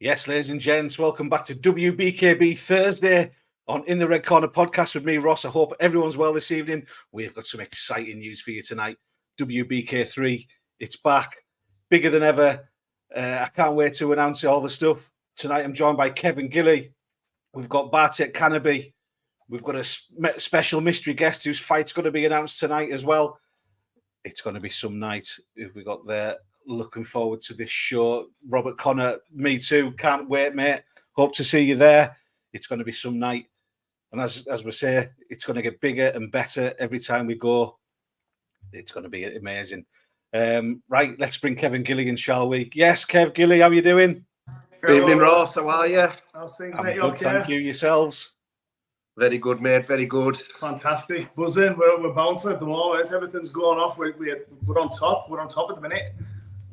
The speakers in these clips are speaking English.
Yes, ladies and gents, welcome back to WBKB Thursday on In the Red Corner podcast with me, Ross. I hope everyone's well this evening. We've got some exciting news for you tonight. WBK3, it's back, bigger than ever. I can't wait to announce all the stuff. Tonight I'm joined by Kevin Gilly. We've got Bartek Kanaby. We've got a special mystery guest whose fight's going to be announced tonight as well. It's going to be some night if we got there. Looking forward to this show. Robert Connor, me too. Can't wait, mate. Hope to see you there. It's going to be some night. And as we say, it's going to get bigger and better every time we go. It's going to be amazing. Right, let's bring Kevin Gilly in, shall we? Yes, Kev Gilly, how are you doing? Good evening, Ross. How are you? How's things, I'm mate? good, Okay? thank you. Yourselves? Very good, mate. Very good. Fantastic. Buzzing. We're bouncing at the moment. Everything's going off. We're on top. We're on top at the minute.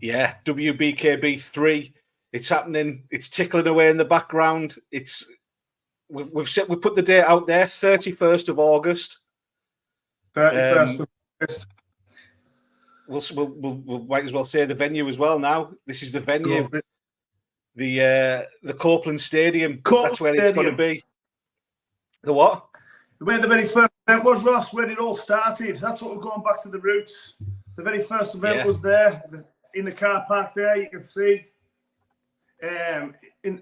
Yeah, WBKB 3. It's happening. It's tickling away in the background. We've put the date out there, 31st of August. 31st of August. We'll might as well say the venue as well now. This is the venue. The Copeland Stadium. That's where it's going to be. The what? Where the very first event was, Ross, where it all started. That's what we're going back to the roots. The very first event was there. In the car park there, you can see. In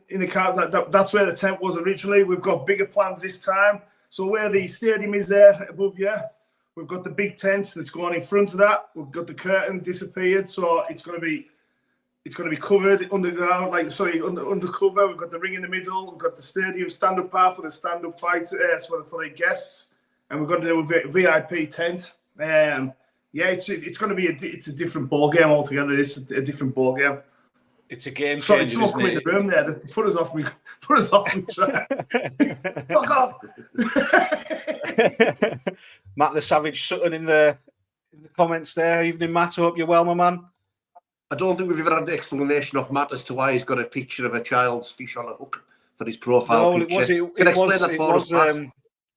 the car, that's where the tent was originally. We've got bigger plans this time. So where the stadium is there above you, we've got the big tent that's going in front of that. We've got the curtain disappeared, so it's going to be covered underground, undercover. We've got the ring in the middle. We've got the stadium stand-up part for the stand-up fight for the guests, and we've got to do a VIP tent. It's going to be a different ball game altogether. It's a different ball game. It's a game changer. Sorry, someone come in the room there. Put us off. Track. Fuck off. Matt the Savage Sutton in the comments there. Evening, Matt. Hope you're well, my man. I don't think we've ever had an explanation of Matt as to why he's got a picture of a child's fish on a hook for his profile picture.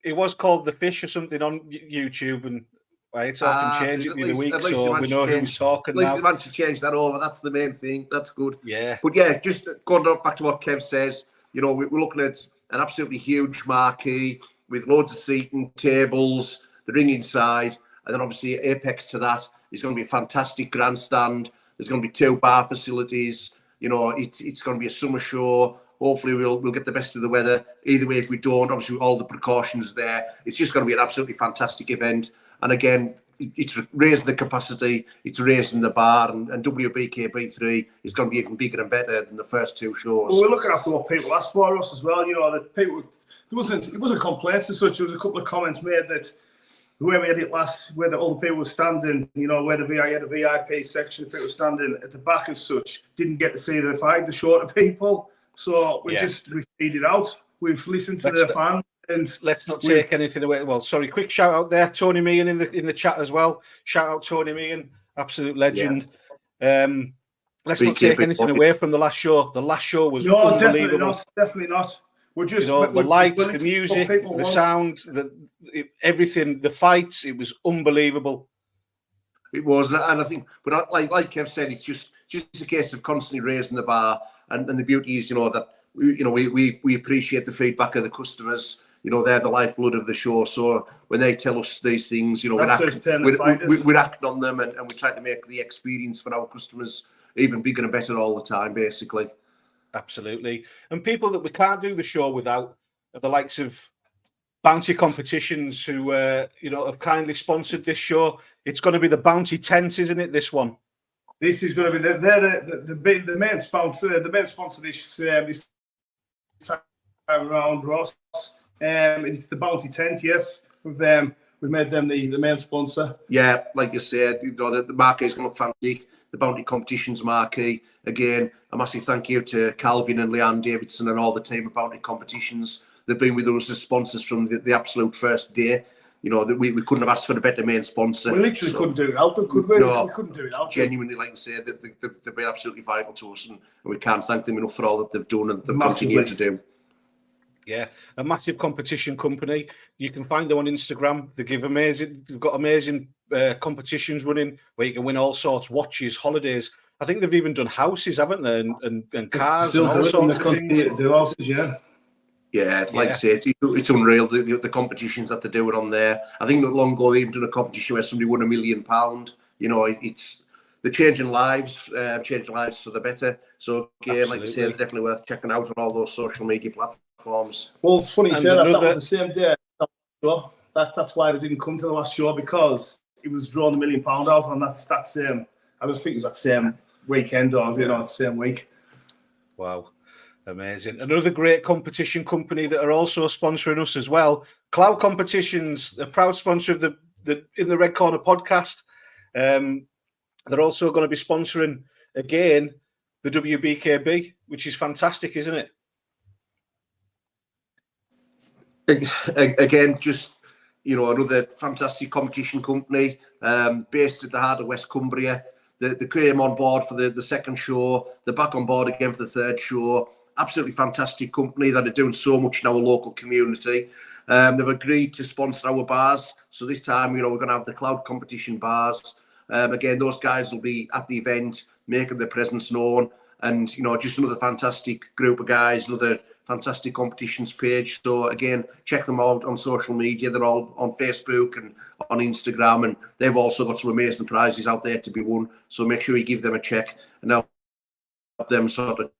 It was called The Fish or something on YouTube, and I can change it the other week, so we know who's talking now. At least he managed to change that over. That's the main thing. That's good. Yeah. But yeah, just going back to what Kev says, we're looking at an absolutely huge marquee with loads of seating, tables, the ring inside, and then obviously apex to that is going to be a fantastic grandstand. There's going to be 2 bar facilities. It's going to be a summer show. Hopefully we'll get the best of the weather. Either way, if we don't, obviously all the precautions there. It's just going to be an absolutely fantastic event. And again, it's raising the capacity, it's raising the bar, and WBKB 3 is going to be even bigger and better than the first 2 shows. Well, we're looking after what people asked for us as well. The people, it wasn't complaints as such. There was a couple of comments made that where we had it last, where all the people were standing, where you had a VIP section, people were standing at the back as such, didn't get to see the fight, the shorter people. So we feed it out. We've listened to the fans. And let's not take anything away. Well, sorry, quick shout out there, Tony Meehan in the chat as well. Shout out Tony Meehan, absolute legend. Yeah. Let's not take anything away from the last show. The last show was unbelievable. Definitely not. We're just the lights, the music, the sound, everything, the fights. It was unbelievable. It was, and I think, but like Kev said, it's just a case of constantly raising the bar, and the beauty is, that we appreciate the feedback of the customers. They're the lifeblood of the show. So when they tell us these things, we're acting on them, and we try to make the experience for our customers even bigger and better all the time, basically. Absolutely. And people that we can't do the show without are the likes of Bounty Competitions, who have kindly sponsored this show. It's going to be the Bounty Tent, isn't it? This one. This is going to be the main sponsor. The main sponsor this time around, Ross. It's the Bounty Tent. Yes, we've made them the main sponsor. Yeah, like you said, the marquee is going to look fantastic. The Bounty Competitions marquee. Again, a massive thank you to Calvin and Leanne Davidson and all the team of Bounty Competitions. They've been with us as sponsors from the absolute first day. That we couldn't have asked for a better main sponsor. We literally couldn't do it without them, could we? No, we couldn't do it without them. Genuinely, like I said, they've been absolutely vital to us, and we can't thank them enough for all that they've done and they've continued to do. Yeah, a massive competition company. You can find them on Instagram. They've got amazing competitions running where you can win all sorts, watches, holidays. I think they've even done houses, haven't they? And cars Still and all doing sorts the of things. continue to do houses, yeah. Yeah, like I say, it's unreal the competitions that they're doing on there. I think not long ago they even done a competition where somebody won £1 million. You know, it's they're changing lives for the better. So again, like I say, they're definitely worth checking out on all those social media platforms. Well, it's funny you say that. That was the same day. That's why they didn't come to the last show, because it was drawn £1 million out on that same. I don't think it was that same weekend or the same week. Wow. Amazing. Another great competition company that are also sponsoring us as well. Cloud Competitions, a proud sponsor of the In the Red Corner podcast. They're also going to be sponsoring, again, the WBKB, which is fantastic, isn't it? Again, just, you know, another fantastic competition company based at the heart of West Cumbria. They came on board for the second show. They're back on board again for the third show. Absolutely fantastic company that are doing so much in our local community. They've agreed to sponsor our bars. So this time, you know, we're going to have the Cloud Competition bars. Again, those guys will be at the event, making their presence known. And, you know, just another fantastic group of guys, another fantastic competitions page. So again, check them out on social media. They're all on Facebook and on Instagram, and they've also got some amazing prizes out there to be won. So make sure you give them a check and help them sort of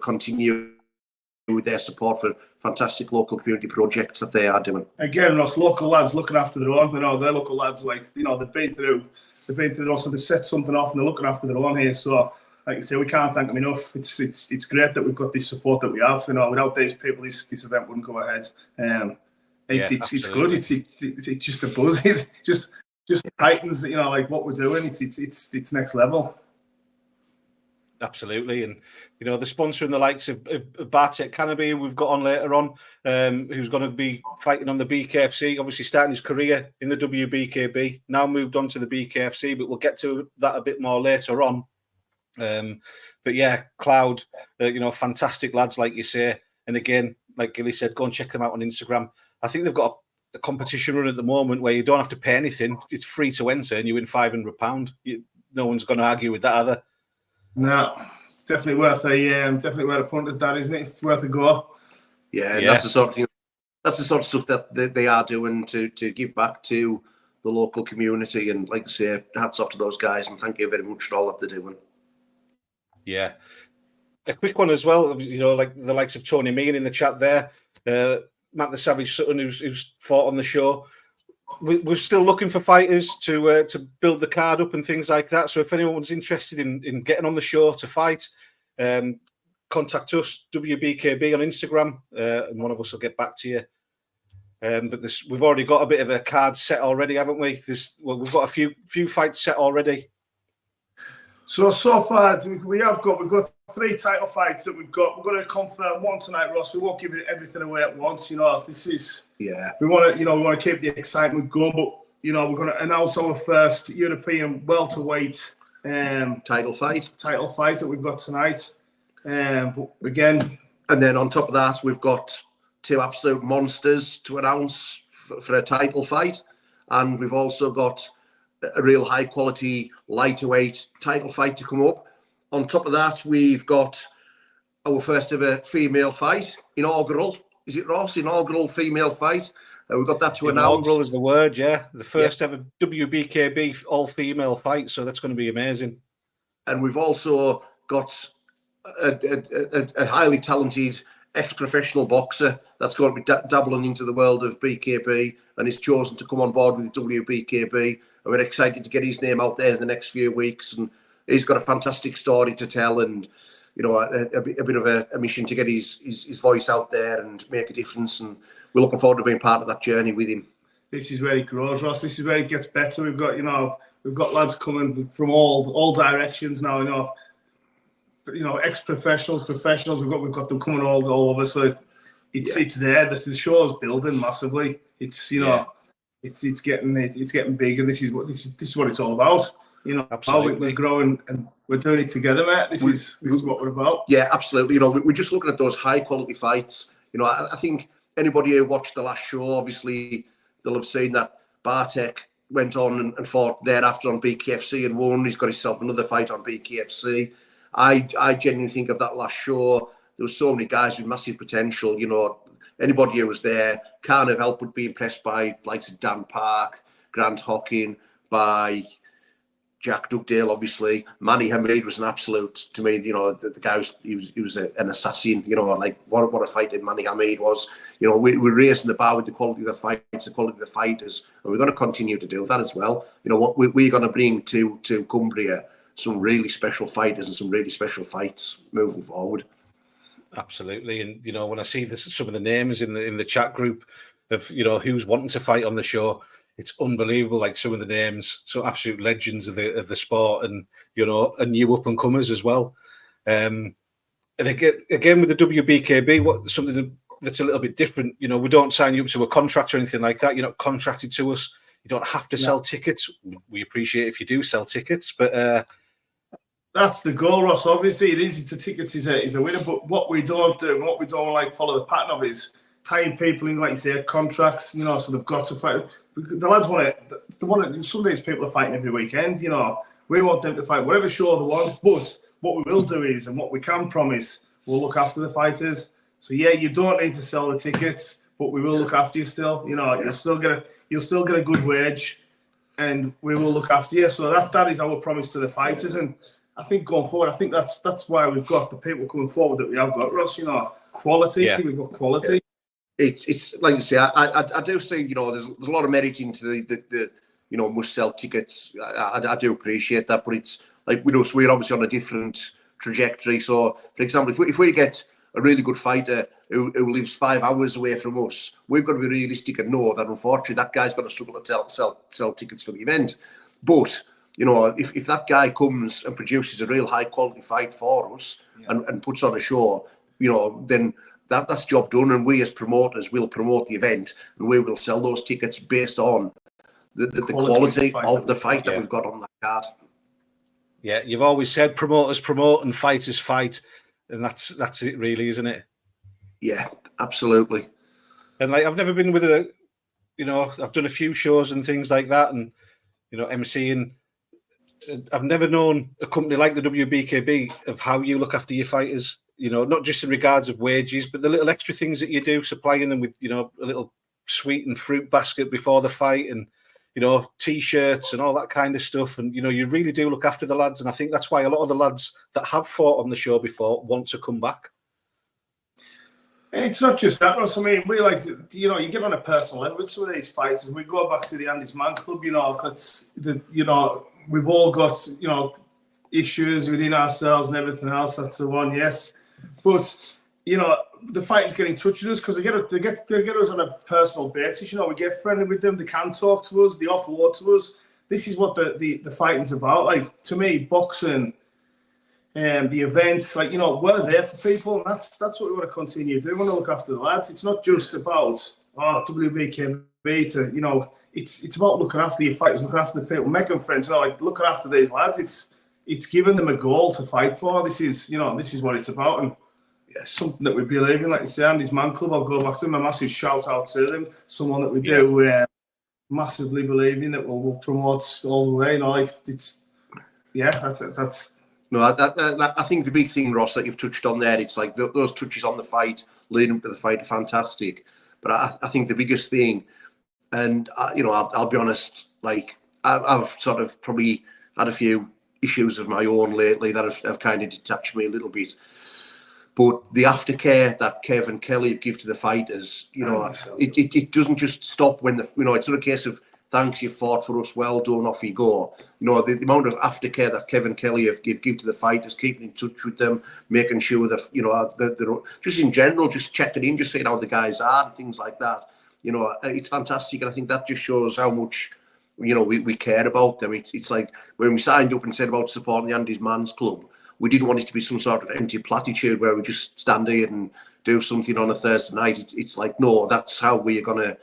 continue with their support for fantastic local community projects that they are doing. Again, Ross, local lads looking after their own. You know, they're local lads, like, you know, they've been through also, they set something off and they're looking after their own here. So, like I say, we can't thank them enough. It's great that we've got this support that we have. You know, without these people, this event wouldn't go ahead. It's good. It's just a buzz. It just heightens, you know, like what we're doing. It's next level. Absolutely, and you know, the sponsoring the likes of Bartek Canopy, we've got on later on, who's going to be fighting on the BKFC. Obviously, starting his career in the WBKB, now moved on to the BKFC, but we'll get to that a bit more later on. But yeah, Cloud, you know, fantastic lads, like you say. And again, like Gilly said, go and check them out on Instagram. I think they've got a competition run at the moment where you don't have to pay anything; it's free to enter, and you win £500. No one's going to argue with that, either. No, it's definitely worth a punt at that, isn't it? It's worth a go. Yeah, that's the sort of thing. That's the sort of stuff that they are doing to give back to the local community. And like I say, hats off to those guys, and thank you very much for all that they're doing. Yeah, a quick one as well. You know, like the likes of Tony Mean in the chat there, Matt the Savage Sutton, who's fought on the show. We're still looking for fighters to build the card up and things like that. So if anyone's interested in getting on the show to fight, contact us, WBKB on Instagram, and one of us will get back to you. But we've already got a bit of a card set already, haven't we? We've got a few fights set already. So far we've got 3 title fights that we've got. We're going to confirm one tonight, Ross. We won't give everything away at once. You know, this is we want to keep the excitement going, but you know, we're going to announce our first European welterweight title fight that we've got tonight. But again, and then on top of that, we've got 2 absolute monsters to announce for a title fight, and we've also got a real high quality lightweight title fight to come up. On top of that, we've got our first ever female fight, inaugural. Is it, Ross? Inaugural female fight. We've got that to announce. Inaugural is the word, yeah. The first ever WBKB all-female fight, so that's going to be amazing. And we've also got a highly talented ex-professional boxer that's going to be dabbling into the world of BKB and is chosen to come on board with WBKB. And we're excited to get his name out there in the next few weeks. And he's got a fantastic story to tell, and you know, a bit of a mission to get his voice out there and make a difference. And we're looking forward to being part of that journey with him. This is where he grows, Ross. This is where it gets better. We've got lads coming from all directions now. You know, ex-professionals, professionals. We've got them coming all over. So it's there. The show is building massively. It's it's getting big, and this is what it's all about. You know, absolutely. How we're growing and we're doing it together, mate. This is what we're about. Yeah, absolutely. You know, we're just looking at those high quality fights. You know, I think anybody who watched the last show, obviously, they'll have seen that Bartek went on and fought thereafter on BKFC and won. He's got himself another fight on BKFC. I genuinely think of that last show, there was so many guys with massive potential. You know, anybody who was there can't have helped but be impressed by likes of Dan Park, Grant Hocking, by Jack Dugdale, obviously. Manny Hamid was an absolute, to me, you know, the guy was an assassin, you know, like what a fighter Manny Hamid was. You know, we're raising the bar with the quality of the fights, the quality of the fighters, and we're going to continue to do that as well. You know, what we're going to bring to Cumbria, some really special fighters and some really special fights moving forward. Absolutely. And, you know, when I see some of the names in the chat group of, you know, who's wanting to fight on the show, it's unbelievable. Like some of the names, so absolute legends of the sport, and, you know, and new up and comers as well. And again with the WBKB, something that's a little bit different. You know, we don't sign you up to a contract or anything like that. You're not contracted to us. You don't have to sell tickets. We appreciate if you do sell tickets, but that's the goal, Ross. Obviously, it is. Tickets is a winner, but what we don't do, and what we don't like follow the pattern of, is tying people in, like you say, contracts. You know, so they've got to fight. The lads want it. They want it. Some of these people are fighting every weekend. You know, we want them to fight whatever show they want. But what we will do is, and what we can promise, we'll look after the fighters. So yeah, you don't need to sell the tickets, but we will look after you still. You know, you'll still get a good wage, and we will look after you. So that is our promise to the fighters. And I think going forward, I think that's why we've got the people coming forward that we have got, Ross. You know, quality. Yeah. We've got quality. It's like you say. I do think, you know, there's a lot of merit into the you know, must sell tickets. I do appreciate that, but it's like, we know, so we're obviously on a different trajectory. So, for example, if we get a really good fighter who lives 5 hours away from us, we've got to be realistic and know that unfortunately that guy's going to struggle to sell tickets for the event. But, you know, if that guy comes and produces a real high quality fight for us, and puts on a show, you know, then that's job done, and we as promoters will promote the event, and we will sell those tickets based on the quality of the fight that we've got on that card. Yeah, you've always said promoters promote and fighters fight, and that's it really, isn't it? Yeah, absolutely. And like, I've never been with you know, I've done a few shows and things like that, and, you know, MCing. I've never known a company like the WBKB of how you look after your fighters. You know, not just in regards of wages, but the little extra things that you do, supplying them with, you know, a little sweet and fruit basket before the fight, and, you know, T-shirts and all that kind of stuff. And, you know, you really do look after the lads. And I think that's why a lot of the lads that have fought on the show before want to come back. It's not just that, Ross. I mean, we like to, you know, you get on a personal level with some of these fights, and we go back to the Andy's Man Club, you know, that's you know, we've all got, you know, issues within ourselves and everything else. That's the one, yes. But, you know, the fighters get in touch with us because they get us on a personal basis. You know, we get friendly with them. They can talk to us. They offload to us. This is what the fighting's about. Like, to me, boxing, the events, like, you know, we're there for people, and that's what we want to continue doing. We want to look after the lads. It's not just about WBKB to, you know, it's about looking after your fighters, looking after the people, making friends. You know, like, looking after these lads. It's giving them a goal to fight for. This is what it's about, and something that we believe in. Like you say, Andy's Man Club, I'll go back to them. A massive shout out to them. Someone that we do massively believe in, that will promote all the way. You know, like, it's that's. No, I think the big thing, Ross, that you've touched on there, it's like those touches on the fight, leading up to the fight, are fantastic. But I think the biggest thing, and you know, I'll be honest, like, I've sort of probably had a few issues of my own lately that have kind of detached me a little bit. But the aftercare that Kev and Kelly give to the fighters, you know, it doesn't just stop when you know, it's not a case of thanks, you fought for us, well done, off you go. You know, the amount of aftercare that Kev and Kelly give to the fighters, keeping in touch with them, making sure that, you know, they're just in general, just checking in, just seeing how the guys are and things like that. You know, it's fantastic, and I think that just shows how much, you know, we care about them. It's like when we signed up and said about supporting the Andy's Man's Club, we didn't want it to be some sort of empty platitude where we just stand here and do something on a Thursday night. It's like, no, that's how we're gonna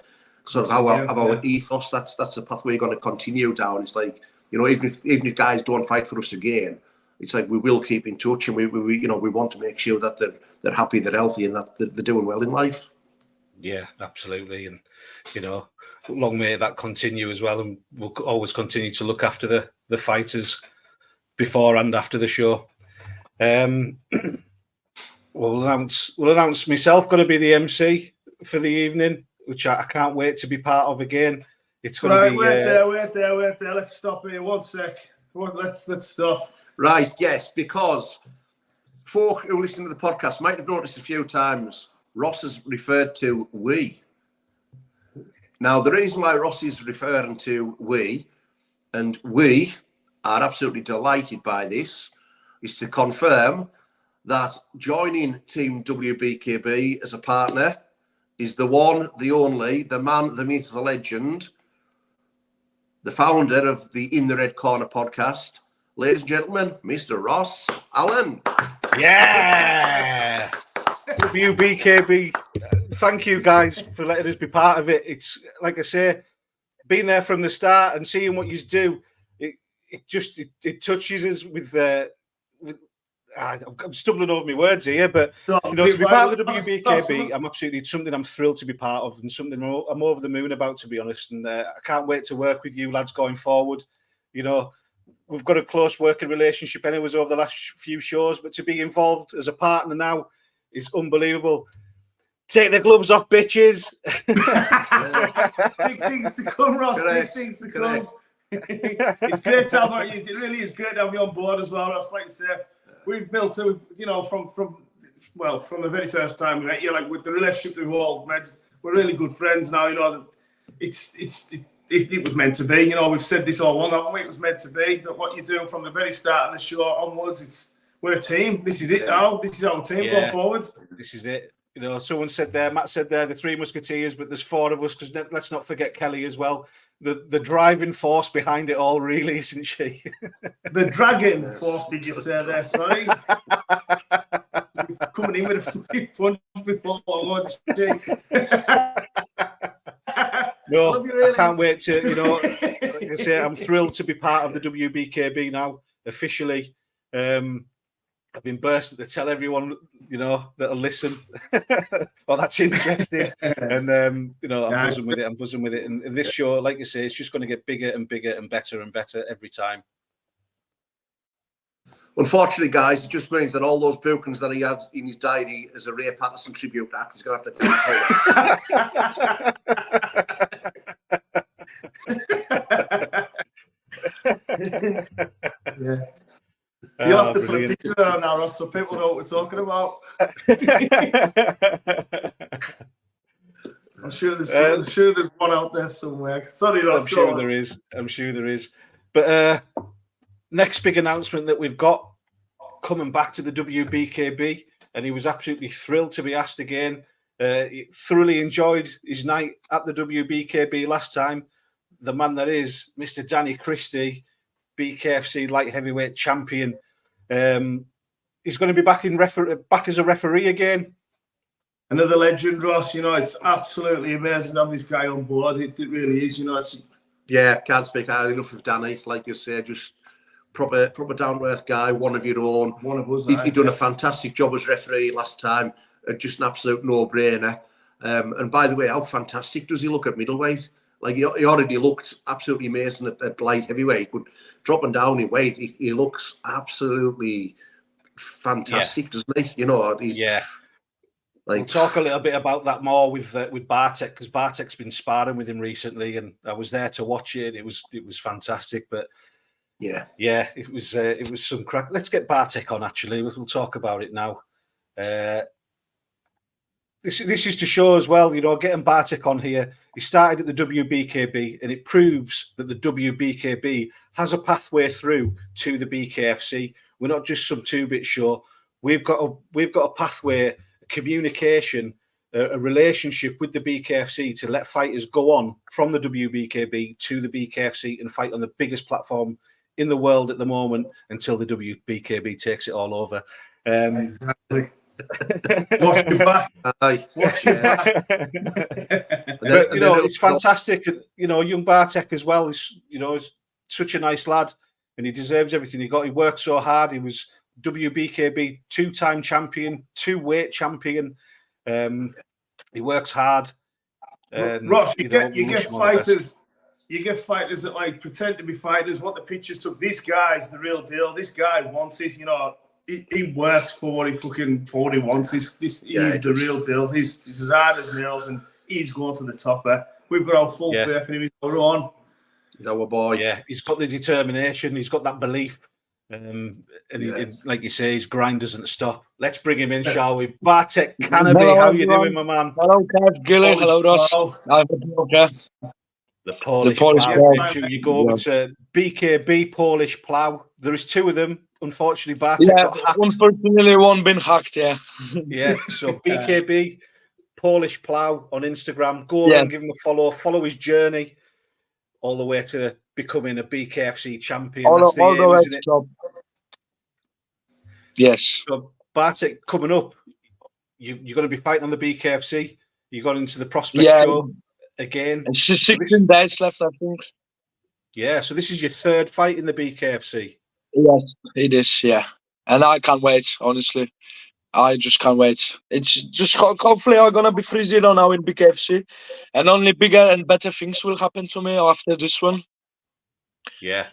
sort of have our ethos. That's the path we're gonna continue down. It's like, you know, even if guys don't fight for us again, it's like we will keep in touch, and we you know, we want to make sure that they're happy, they're healthy, and that they're doing well in life. Yeah, absolutely. And, you know, long may that continue as well, and we'll always continue to look after the fighters before and after the show. We'll announce myself going to be the MC for the evening, which I can't wait to be part of again. It's going to be. Wait there. Let's stop here. 1 sec. Let's stop. Right, yes, because folk who listen to the podcast might have noticed a few times Ross has referred to we. Now, the reason why Ross is referring to we, and we are absolutely delighted by this, is to confirm that joining Team WBKB as a partner is the one, the only, the man, the myth, the legend, the founder of the In the Red Corner podcast, ladies and gentlemen, Mr. Ross Allen. Yeah! WBKB, thank you guys for letting us be part of it. It's, like I say, being there from the start and seeing what you do, it touches us with I'm stumbling over my words here, but to be part of the WBKB, it's something I'm thrilled to be part of, and something I'm over the moon about, to be honest. And I can't wait to work with you lads going forward. We've got a close working relationship anyways over the last few shows, but to be involved as a partner now is unbelievable. Take the gloves off, bitches. Big things to come, Ross. Correct. Big things to come. It's great to have you. It really is great to have you on board as well, Ross. Like I say, we've built from the very first time we met you, like with the relationship we've all made, we're really good friends now. It was meant to be. We've said this all along, haven't we? It was meant to be. That what you're doing from the very start of the show onwards, we're a team. This is it now. This is our team going forward. This is it. Someone said there, Matt said there, the three musketeers, but there's four of us, because let's not forget Kelly as well. The driving force behind it all, really, isn't she? The dragon force, did you say there? Sorry. Coming in with a fucking punch before lunch. No, I can't wait to, like I say, I'm thrilled to be part of the WBKB now, officially. I've been bursting to tell everyone, that'll listen. Oh, that's interesting. And, I'm buzzing with it. And this show, like you say, it's just going to get bigger and bigger and better every time. Unfortunately, guys, it just means that all those bookings that he had in his diary as a Ray Patterson tribute act, he's going to have to yeah. You'll have to put a picture there now, Ross, so people know what we're talking about. I'm sure there's one out there somewhere. Sorry, Ross. I'm sure there is. But next big announcement that we've got coming back to the WBKB, and he was absolutely thrilled to be asked again. He thoroughly enjoyed his night at the WBKB last time. The man that is Mr. Danny Christie, BKFC light heavyweight champion. He's going to be back as a referee again. Another legend, Ross. It's absolutely amazing to have this guy on board. It really is. Can't speak highly enough of Danny. Like you say, just proper down to earth guy, one of your own. One of us. He'd done a fantastic job as referee last time. Just an absolute no-brainer. And by the way, how fantastic does he look at middleweight? Like he already looked absolutely amazing at light heavyweight, but dropping down in weight, he looks absolutely fantastic, doesn't he? We'll talk a little bit about that more with Bartek, because Bartek's been sparring with him recently, and I was there to watch it. It was fantastic, but it was some crack. Let's get Bartek on. Actually, we'll talk about it now. This is to show as well, getting Bartek on here. He started at the WBKB, and it proves that the WBKB has a pathway through to the BKFC. We're not just some 2-bit show. We've got a pathway, a communication, a relationship with the BKFC to let fighters go on from the WBKB to the BKFC and fight on the biggest platform in the world at the moment until the WBKB takes it all over. Exactly. Watch your back. Watch your back. But it's fantastic. And young Bartek as well is such a nice lad, and he deserves everything he got. He worked so hard. He was WBKB 2-time champion, 2-weight champion. He works hard. And, Ross, you get wish him all the best. fighters. You get fighters that like pretend to be fighters. What the pictures took. This guy's the real deal. This guy wants this. You know, he works for what he wants. He's the real deal. He's as hard as nails, and he's going to the top. We've got our full faith in him. He's on. He's our boy. Yeah, he's got the determination. He's got that belief. Like you say, his grind doesn't stop. Let's bring him in, shall we? Bartek Kanaby, how you doing, my man? Hello, Kev, Gilly. Hello, Ross. The Polish plough. You go over to BKB Polish plough. There is two of them. Unfortunately, Bartek got hacked. Unfortunately, one been hacked, yeah. Yeah, so BKB Polish plough on Instagram. Go and give him a follow. Follow his journey all the way to becoming a BKFC champion. That's the aim, isn't it? Yes. So Bartek, coming up, you're going to be fighting on the BKFC. You got into the prospect show again. It's just 16 days left, I think. Yeah, so this is your third fight in the BKFC. Yes, it is, yeah. And I can't wait, honestly. I just can't wait. It's just hopefully I'm going to be 3-0 now in BKFC. And only bigger and better things will happen to me after this one. Yeah,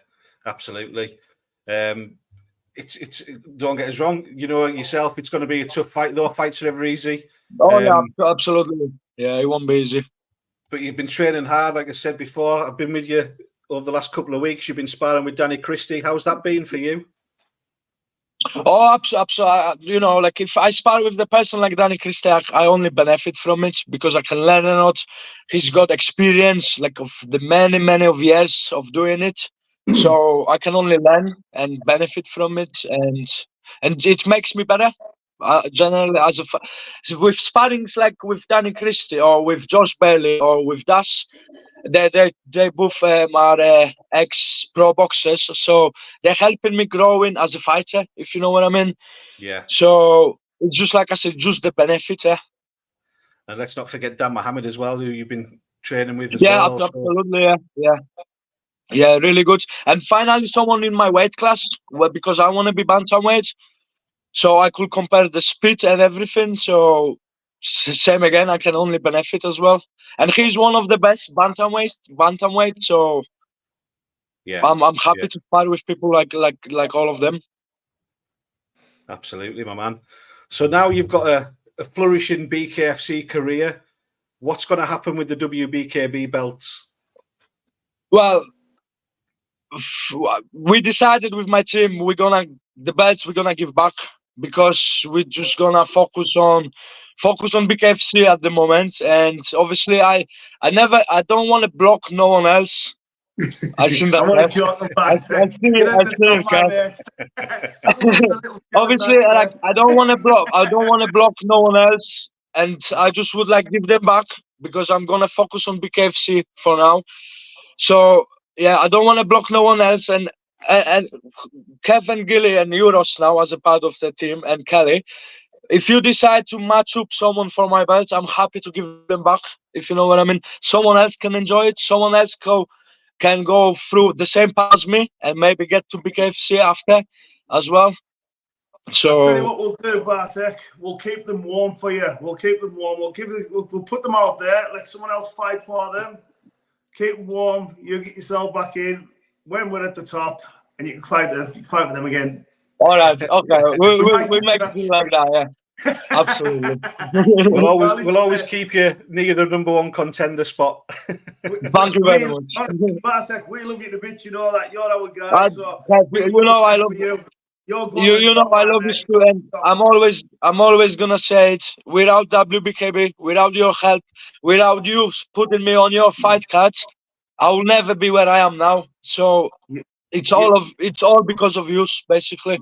absolutely. It's don't get us wrong. You know yourself, it's going to be a tough fight, though. Fights are never easy. Oh, yeah, absolutely. Yeah, it won't be easy. But you've been training hard, like I said before. I've been with you over the last couple of weeks. You've been sparring with Danny Christie. How's that been for you? Oh, absolutely. You know, like if I spar with the person like Danny Christie, I only benefit from it because I can learn a lot. He's got experience, like of the many of years of doing it. So I can only learn and benefit from it, and it makes me better. Generally, with sparrings like with Danny Christie or with Josh Bailey or with Das, they both are ex-pro boxers, so they're helping me growing as a fighter, if you know what I mean. Yeah. So it's just like I said, just the benefit. And let's not forget Dan Mohammed as well, who you've been training with as well. Yeah, absolutely. Yeah, really good. And finally, someone in my weight class, because I want to be bantamweight, so I could compare the speed and everything. So same again, I can only benefit as well. And he's one of the best bantamweight. So yeah, I'm happy to fight with people like all of them. Absolutely, my man. So now you've got a flourishing BKFC career. What's going to happen with the WBKB belts? Well, we decided with my team the belts we're gonna give back because we're just gonna focus on BKFC at the moment. And obviously I don't want to block no one else. I think that obviously I don't want to block no one else, and I just would like give them back because I'm gonna focus on BKFC for now. So yeah, I don't want to block no one else, and Kevin, Gilly, and Euros now as a part of the team, and Kelly. If you decide to match up someone for my belts, I'm happy to give them back. If you know what I mean, someone else can enjoy it. Someone else can go through the same path as me and maybe get to BKFC after as well. So I'll tell you what we'll do, Bartek. We'll keep them warm for you. We'll keep them warm. We'll put them out there. Let someone else fight for them. Keep them warm. You get yourself back in when we're at the top, and you can fight with them again. All right. Okay. We'll make it like that. Yeah. Absolutely. We'll always keep you near the #1 contender spot. Thank you very much. Bartek, we love you to bits. You know that you're our guy. I love you. You know I love you too, and I'm always gonna say it. Without WBKB, without your help, without you putting me on your fight cards, I will never be where I am now. So it's all because of you, basically.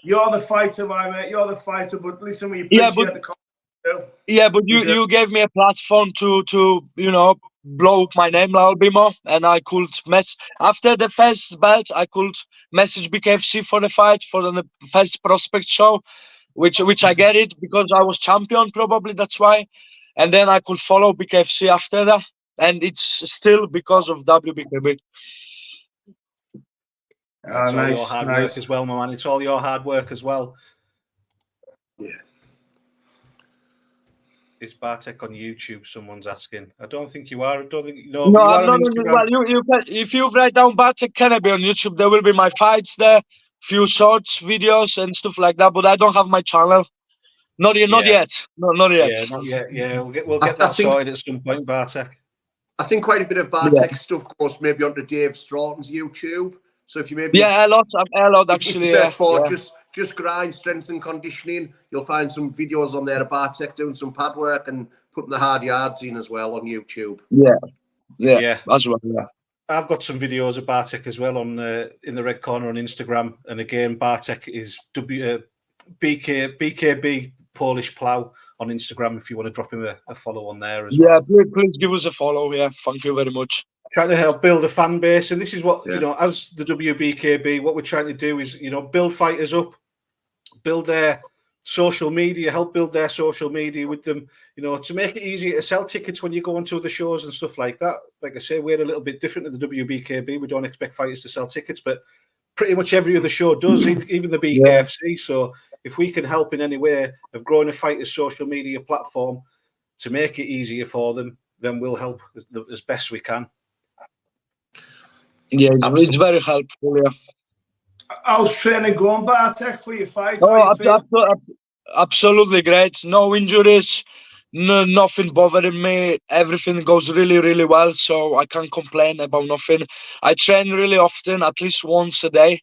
You're the fighter, my mate. You're the fighter. But listen, we appreciate the comment. Yeah, but you gave me a platform to blow up my name a little bit more, and I could after the first belt I could message BKFC for the fight for the first prospect show, which I get it because I was champion, probably that's why, and then I could follow BKFC after that, and it's still because of WBKB. It's all your hard work as well, my man. It's all your hard work as well. Yeah. Is Bartek on YouTube? Someone's asking. I don't think you are. I don't think no. No, You I'm are on not. Instagram. Well, you can, if you write down Bartek Kennedy on YouTube, there will be my fights there, few shorts, videos, and stuff like that. But I don't have my channel. Not yet. Not Yeah. yet. No, not yet. Yeah, not yet. Yeah, we'll I get that think- sorted at some point, Bartek. I think quite a bit of Bartek stuff goes maybe onto Dave Stroughton's YouTube. So if you maybe Yeah, a lot if actually. you search for yeah. just grind, strength and conditioning, you'll find some videos on there of Bartek doing some pad work and putting the hard yards in as well on YouTube. Yeah, as well. Yeah. I've got some videos of Bartek as well on in the red corner on Instagram, and again, Bartek is BKB Polish Plow on Instagram. If you want to drop him a follow on there as well. Yeah, please give us a follow. Yeah, thank you very much. Trying to help build a fan base, and this is what Yeah. as the WBKB, what we're trying to do is build fighters up, build their social media, help build their social media with them, to make it easier to sell tickets when you go onto the shows and stuff like that. Like I say, we're a little bit different to the WBKB. We don't expect fighters to sell tickets, but pretty much every other show does, even the BKFC. So if we can help in any way of growing a fighter's social media platform to make it easier for them, then we'll help as best we can. Yeah, Absolutely. it's very helpful. Yeah. How's training going, Bartek, for your fight? Absolutely great. No injuries, nothing bothering me. Everything goes really, really well. So I can't complain about nothing. I train really often, at least once a day.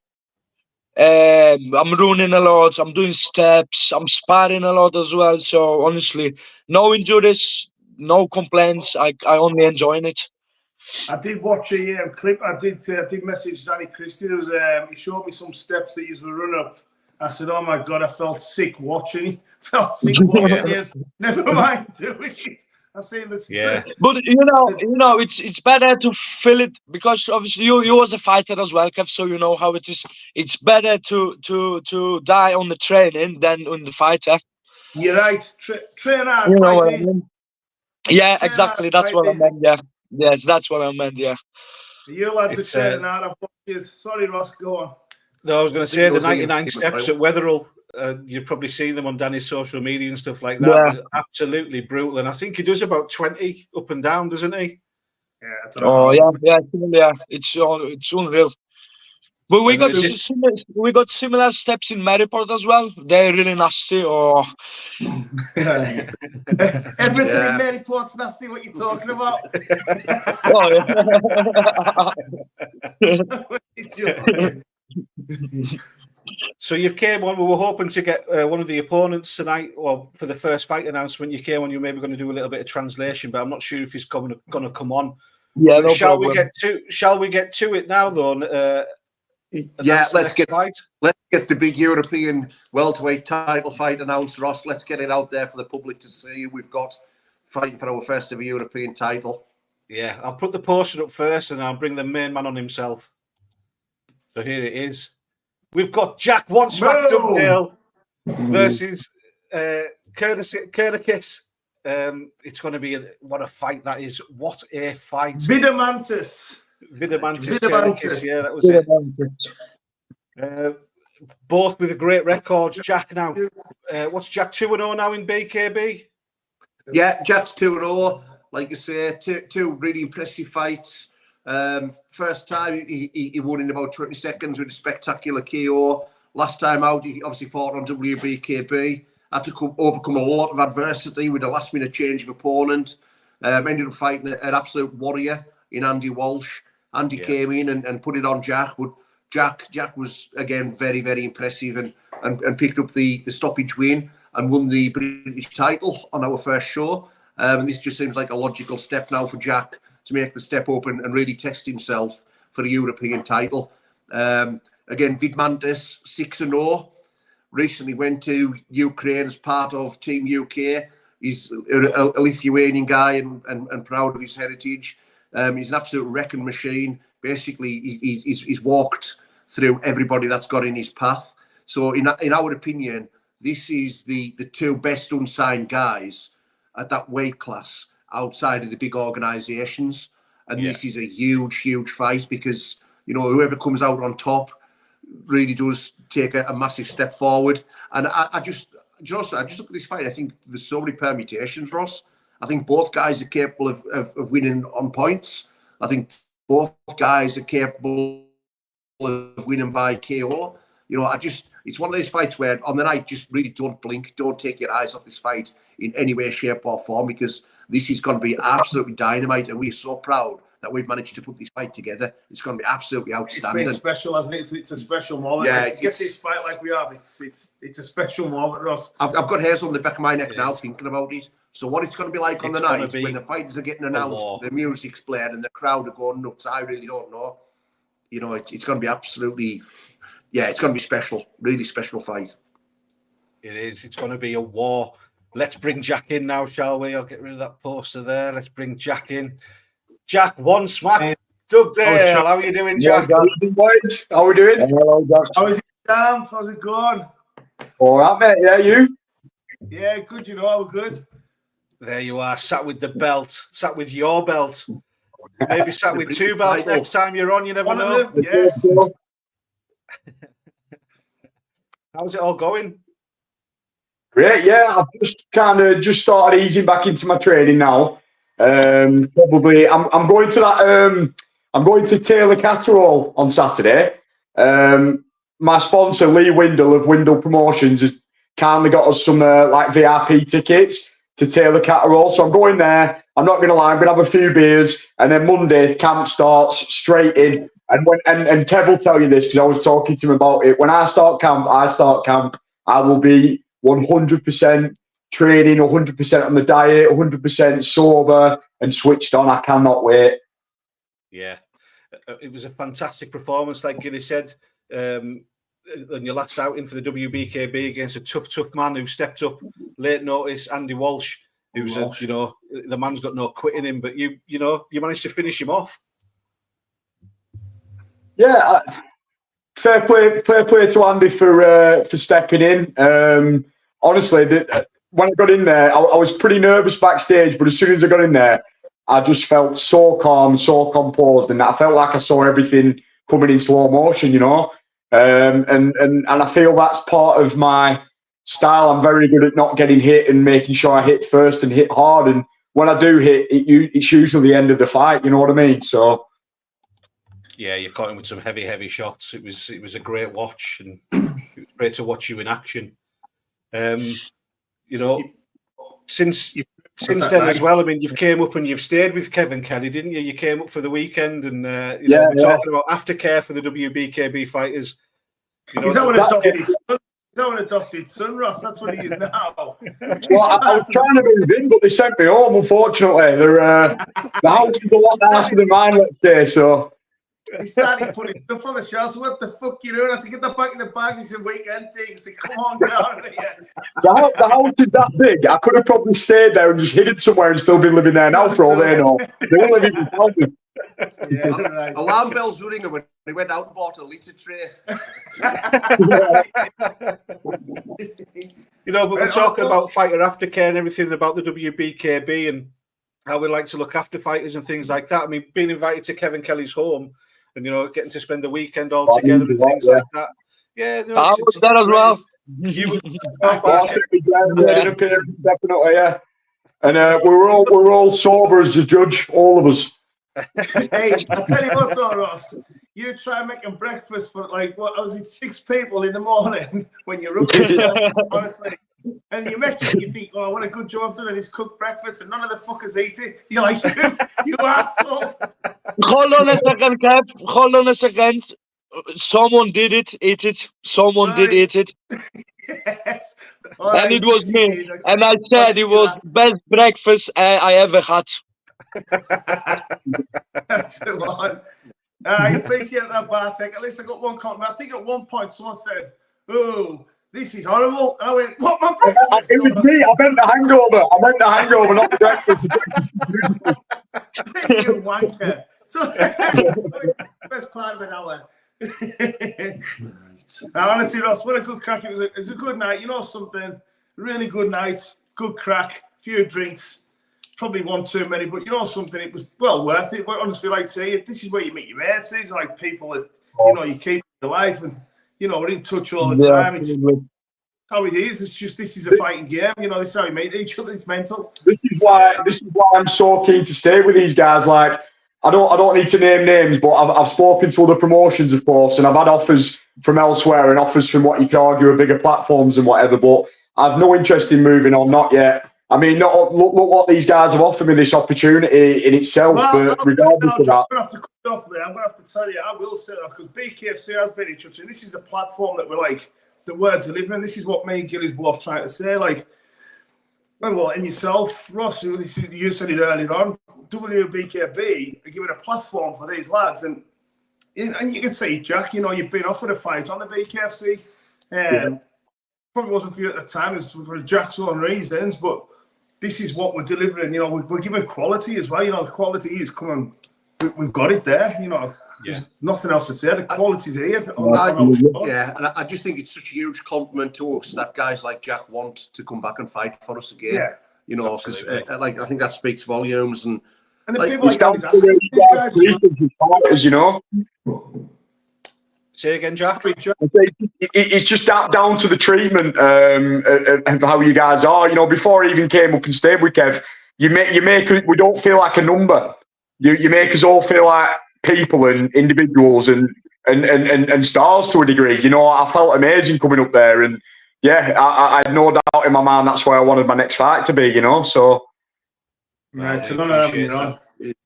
I'm running a lot. I'm doing steps. I'm sparring a lot as well. So honestly, no injuries, no complaints. I only enjoying it. I did watch a clip. I did message Danny Christie. There was he showed me some steps that you were running up. I said, "Oh my God, I felt sick watching. Yes, never mind doing it." I seen this. Yeah. But it's better to feel it, because obviously you was a fighter as well, Kev, so you know how it is. It's better to die on the training than on the fighter. You're right. Train hard, You know what I fighting. mean? Yeah, Train exactly. hard, That's what I fighting. meant. Yeah. Yes, that's what I meant. Yeah. You lads It's, are training hard. I've watched you. Sorry, Ross, go on. No, I was going to say the Those are 99 your steps favorite at Wetherell. You've probably seen them on Danny's social media and stuff like that. Yeah. But absolutely brutal. And I think he does about 20 up and down, doesn't he? Yeah, I don't know. Oh yeah. It's unreal. But we got similar steps in Maryport as well. They're really nasty. Oh, Everything in Maryport's nasty. What you talking about? yeah. So you've came on. We were hoping to get one of the opponents tonight, or for the first fight announcement. You came on. You were maybe going to do a little bit of translation, but I'm not sure if he's going to come on. Yeah, no shall problem. we get to it now, though? Yeah, let's get the big European welterweight title fight announced, Ross. Let's get it out there for the public to see. We've got fighting for our first ever European title. Yeah, I'll put the poster up first, and I'll bring the main man on himself. So here it is. We've got Jack One Smack Dugdale versus Kurnikis. It's going to be what a fight that is. What a fight. Vidamantis. Kurnikis, yeah, that was it. Both with a great record. Jack now, what's Jack 2-0 now in BKB? Yeah, Jack's 2-0. Like you say, two really impressive fights. First time he won in about 20 seconds with a spectacular KO. Last time out, he obviously fought on WBKB. Had to overcome a lot of adversity with a last-minute change of opponent. Ended up fighting an absolute warrior in Andy Walsh. Andy came in and put it on Jack, but Jack was again very, very impressive and picked up the stoppage win and won the British title on our first show. And this just seems like a logical step now for Jack to make the step up and really test himself for the European title. Again, Vidmantis 6-0. Recently went to Ukraine as part of Team UK. He's a Lithuanian guy and proud of his heritage. He's an absolute wrecking machine. Basically, he's walked through everybody that's got in his path. So in our opinion, this is the two best unsigned guys at that weight class outside of the big organisations. And this is a huge, huge fight because, whoever comes out on top really does take a massive step forward. And I just, Just I just look at this fight. I think there's so many permutations, Ross. I think both guys are capable of winning on points. I think both guys are capable of winning by KO. You know, it's one of those fights where on the night, just really don't blink, don't take your eyes off this fight in any way, shape, or form, because this is going to be absolutely dynamite, and we're so proud that we've managed to put this fight together. It's going to be absolutely outstanding. It's been special, hasn't it? It's a special moment. Yeah, to get this fight like we have, it's a special moment, Ross. I've got hairs on the back of my neck now thinking about it. So what it's going to be like on the night when the fighters are getting announced, the music's playing, and the crowd are going nuts, I really don't know. You know, it's going to be absolutely, it's going to be special. Really special fight. It is. It's going to be a war. Let's bring Jack in now, shall we? I'll get rid of that poster there. Let's bring Jack in. Jack, one smack. Doug Dale, how are you doing, Jack? How are we doing? Hello, Jack. How is it, Sam? How's it going? All right, mate. Yeah, you? Yeah, good. You know, we're good. There you are, sat with the belt, sat with your belt. Maybe sat with two belts next time you're on. You never know. One of them, yes. How's it all going? Great. Yeah, I've just started easing back into my training now. Probably, I'm going to that. I'm going to Taylor Catterall on Saturday. My sponsor Lee Windle of Windle Promotions has kindly got us some like VIP tickets to Taylor Catterall, so I'm going there. I'm not going to lie, I'm going to have a few beers, and then Monday camp starts straight in. And Kev will tell you this because I was talking to him about it. When I start camp, I will be 100% training, 100% on the diet, 100% sober and switched on. I cannot wait. Yeah, it was a fantastic performance, like Gilly said. On your last outing for the WBKB against a tough man who stepped up late notice, Andy Walsh, who's the man's got no quit in him, but you managed to finish him off. Yeah, fair play to Andy for stepping in. Honestly, when I got in there, I was pretty nervous backstage, but as soon as I got in there, I just felt so calm, so composed, and I felt like I saw everything coming in slow motion, you know. And I feel that's part of my style. I'm very good at not getting hit and making sure I hit first and hit hard. And when I do hit, it's usually the end of the fight. You know what I mean? So. Yeah, you caught him with some heavy shots. It was a great watch, and it was great to watch you in action. Since then as well, I mean, you've came up and you've stayed with Kevin Kelly, didn't you? You came up for the weekend, and we're talking about aftercare for the WBKB fighters. Is that what adopted son, Ross? That's what he is now. Well, I was trying to move in, but they sent me home. Unfortunately, the house is a lot nicer than mine, let's say. So. He started putting stuff on the shelves. What the fuck you doing? I said, get that back in the bag. He said, weekend thing. I said, come on, get out of here. The house is that big. I could have probably stayed there and just hid it somewhere and still been living there now for all they know. They won't live in the Yeah, right. Alarm bells ringing when he went out and bought a litre tray. But we're talking about fighter aftercare and everything about the WBKB and how we like to look after fighters and things like that. I mean, being invited to Kevin Kelly's home and, getting to spend the weekend all together and things like that. Yeah. I was there as well. You definitely, yeah. And we're all sober as a judge, all of us. Hey, I tell you what though, Ross, you try making breakfast for 6 people in the morning when you're up, honestly. And you make it, you think, oh, what a good job I've done of this cooked breakfast, and none of the fuckers eat it. You're like, you assholes. Hold on a second, Kev. Hold on a second. Someone did eat it. Someone did eat it. Yes. And it was me. And I said it was best breakfast I ever had. That's the one. I appreciate that, Bartek. At least I got one compliment. I think at one point someone said, oh, this is horrible. And I went, what, my breakfast? It was me. I meant the hangover. Not the breakfast. You wanker. So, best part of an hour. Now, honestly, Ross, what a good crack. It was a good night. You know something? Really good night. Good crack. Few drinks. Probably one too many, but you know something? It was well worth it. But honestly, like I say, this is where you meet your mates. These are like people that, you keep in your life and, we're in touch all the time. It's how it is. It's just, this is a fighting game. You know, this is how we meet each other. It's mental. This is why I'm so keen to stay with these guys. Like, I don't need to name names, but I've spoken to other promotions, of course, and I've had offers from elsewhere and offers from what you can argue are bigger platforms and whatever. But I've no interest in moving on, not yet. I mean, look what these guys have offered me, this opportunity in itself. Well, but regardless of that, I'm going to have to cut it off there. I'm going to have to tell you, I will say that, because BKFC has been in touch, and this is the platform that we're delivering. This is what me and Gilly's both trying to say. Like, well, and yourself, Ross, you said it earlier on, WBKB are giving a platform for these lads. And you can see, Jack, you know, you've been offered a fight on the BKFC. Probably wasn't for you at the time, it's for Jack's own reasons, but this is what we're delivering. You know, we're giving quality as well. You know, the quality is coming. We've got it there. You know, there's nothing else to say. The quality's here. Yeah, and I just think it's such a huge compliment to us that guys like Jack want to come back and fight for us again. Yeah, you know, because I think that speaks volumes. And the like, people like these guys, you know. Say again, Jack. It's just down to the treatment of how you guys are. You know, before I even came up and stayed with Kev, you make we don't feel like a number. You make us all feel like people and individuals and stars to a degree. You know, I felt amazing coming up there, and yeah, I had no doubt in my mind that's where I wanted my next fight to be. You know, so right, it's an honour having you on.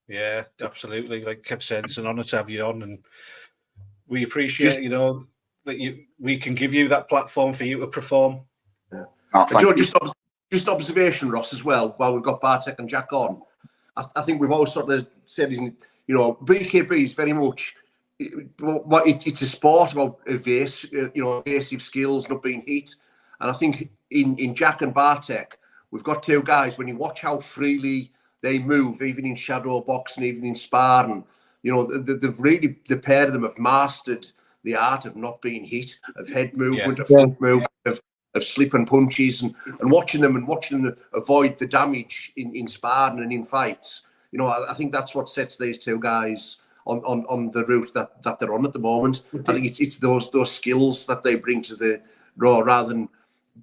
Yeah, absolutely. Like Kev said, it's an honour to have you on, and we appreciate, you know, that we can give you that platform for you to perform. Yeah. Just observation, Ross, as well. While we've got Bartek and Jack on, I think we've always sort of said, you know, BKB is very much, it's a sport about evasive skills, not being hit. And I think in Jack and Bartek, we've got two guys. When you watch how freely they move, even in shadow boxing, even in sparring, you know, the pair of them have mastered the art of not being hit, of head movement, of foot movement, of slipping punches, and watching them avoid the damage in sparring and in fights. You know, I think that's what sets these two guys on the route that they're on at the moment. I think it's those skills that they bring to the raw, rather than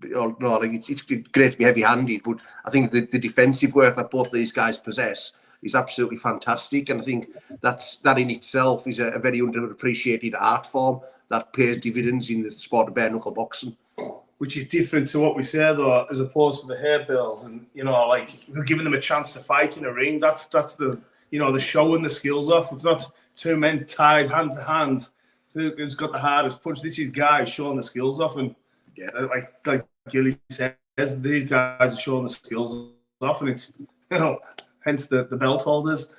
it's great to be heavy-handed, but I think the defensive work that both these guys possess is absolutely fantastic, and I think that in itself is a very underappreciated art form that pays dividends in the sport of bare knuckle boxing. Which is different to what we say, though, as opposed to the hairbills, and you know, like we're giving them a chance to fight in a ring. That's the, you know, the showing the skills off. It's not two men tied hand to hand who's got the hardest punch. This is guys showing the skills off, and like Gilly says, these guys are showing the skills off, and it's, you know, hence the belt holders.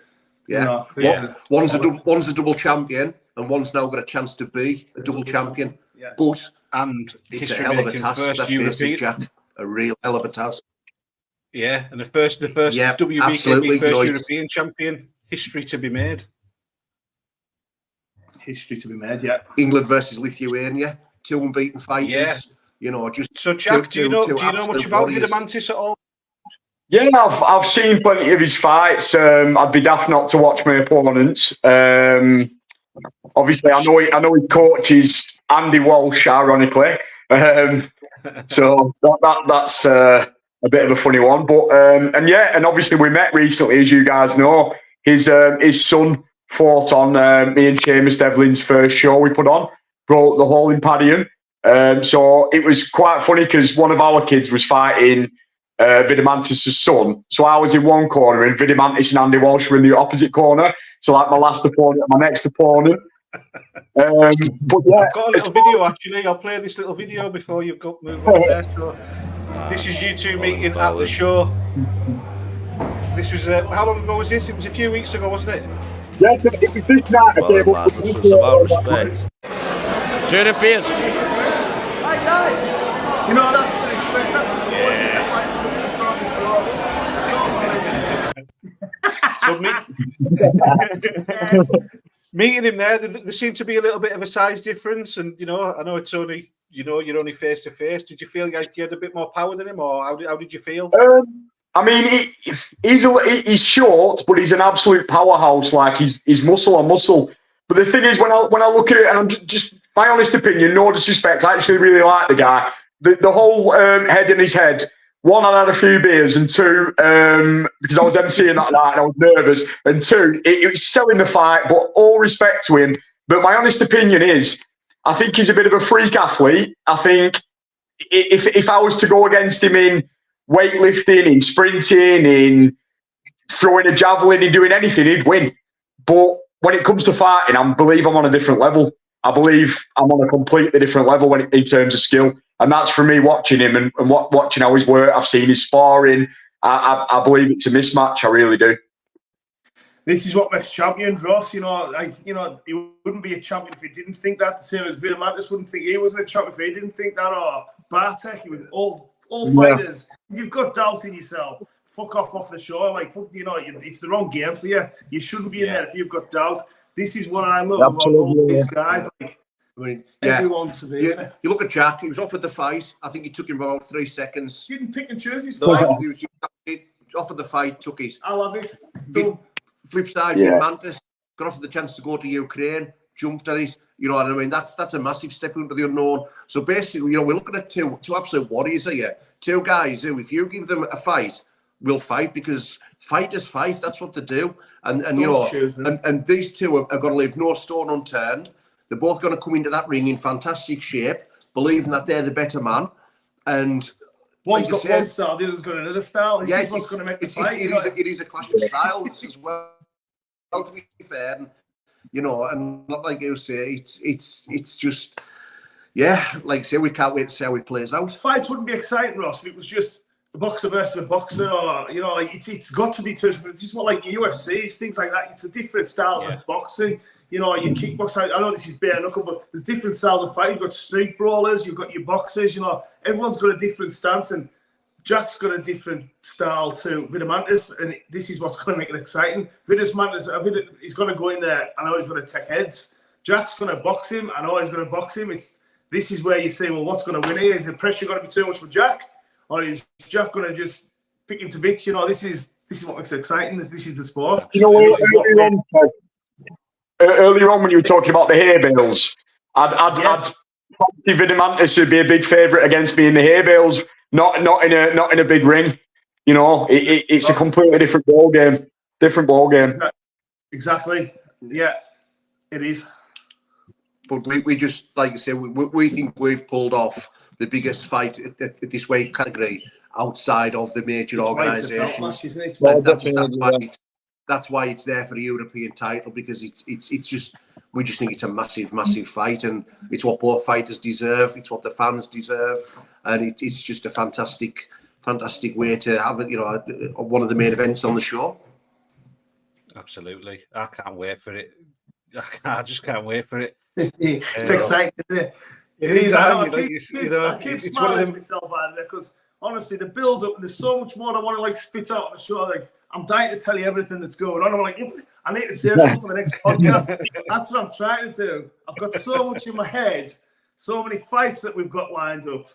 Yeah, you know, one's a double champion, and one's now got a chance to be a double champion. Yeah. But and it's a hell of a task that faces Jack. A real hell of a task. Yeah, and the first WBKB first European champion. History to be made. History to be made. Yeah. England versus Lithuania, 2 unbeaten fighters. Yeah. You know, just so Jack, do you know much about Vidamantis at all? Yeah, I've seen plenty of his fights. I'd be daft not to watch my opponents. Obviously, I know his coach is Andy Walsh, ironically. So that's a bit of a funny one. But and obviously we met recently, as you guys know. His son fought on me and Seamus Devlin's first show we put on, broke the whole Imperium. So it was quite funny because one of our kids was fighting Vidamantis' son. So I was in one corner and Vidamantis and Andy Walsh were in the opposite corner. So like my last opponent, my next opponent. But yeah, I've got a little video actually. I'll play this little video before you move on there. So this is you two meeting at the show. This was how long ago was this? It was a few weeks ago, wasn't it? Yeah, it was this night. Well, this was about respect. Jordan Pierce. Hi guys. You know, that's the respect. So meeting him there seemed to be a little bit of a size difference, and you know, I know it's only, you know, you're only face to face. Did you feel like you had a bit more power than him, or how did you feel? I mean, he's short, but he's an absolute powerhouse. Like he's muscle on muscle. But the thing is, when I look at it, and I'm just my honest opinion, no disrespect, I actually really like the guy. the whole head in his head. One, I had a few beers, and two, because I was emceeing that night and I was nervous, and two, it was selling the fight, but all respect to him. But my honest opinion is, I think he's a bit of a freak athlete. I think if I was to go against him in weightlifting, in sprinting, in throwing a javelin, in doing anything, he'd win. But when it comes to fighting, I believe I'm on a different level. I believe I'm on a completely different level in terms of skill. And that's for me watching him and watching how he's worked. I've seen his sparring. I believe it's a mismatch. I really do. This is what makes champions, Ross. He wouldn't be a champion if he didn't think that. The same as Vidamantis wouldn't think he wasn't a champion if he didn't think that. Or Bartek, he was all fighters. If you've got doubt in yourself, fuck off the show. Like, it's the wrong game for you. You shouldn't be in there if you've got doubt. This is what I love about all these guys. Like, everyone to be in it. You look at Jack, he was offered the fight. I think it took him about 3 seconds. Didn't pick and choose his fights. He was just offered the fight, took it. I love it. Flip side, Mantis got offered the chance to go to Ukraine, jumped at it. You know what I mean? That's a massive step into the unknown. So basically, we're looking at two absolute warriors here. Two guys who, if you give them a fight, will fight, because fighters fight. That's what they do. And these two are going to leave no stone unturned. They're both going to come into that ring in fantastic shape, believing that they're the better man. And one's got one style, the other's got another style. This is what's going to make the fight. It is a clash of styles as well. To be fair, and not like you say, it's just, like I say, we can't wait to see how it plays out. Fights wouldn't be exciting, Ross, if it was just a boxer versus a boxer, or it's got to be two. It's just what, like UFC, things like that. It's a different styles of boxing. You kickbox. I know this is bare knuckle, but there's different styles of fight. You've got street brawlers, you've got your boxers. Everyone's got a different stance, and Jack's got a different style to Vidamantis, and this is what's going to make it exciting. Vidamantis, he's going to go in there. I know he's going to take heads. Jack's going to box him. I know he's going to box him. This is where you say, well, what's going to win here? Is the pressure going to be too much for Jack, or is Jack going to just pick him to bits? This is what makes it exciting. This is the sport. Earlier on when you were talking about the hay bales, I'd probably Vidamantis would be a big favourite against me in the hay bales, not in a big ring. It's a completely different ball game. Exactly. Yeah, it is. But we just, like I say, we think we've pulled off the biggest fight at this weight category outside of the major organisations. That's why it's there for the European title, because it's just, we just think it's a massive fight, and it's what both fighters deserve. It's what the fans deserve, and it's just a fantastic way to have it. One of the main events on the show. Absolutely, I can't wait for it. I just can't wait for it. It's exciting, isn't it? It is. I keep smiling to myself by the way, because honestly, the build up, and there's so much more I want to spit out on the show. I'm dying to tell you everything that's going on. I'm like, I need to save something for the next podcast. That's what I'm trying to do. I've got so much in my head, so many fights that we've got lined up.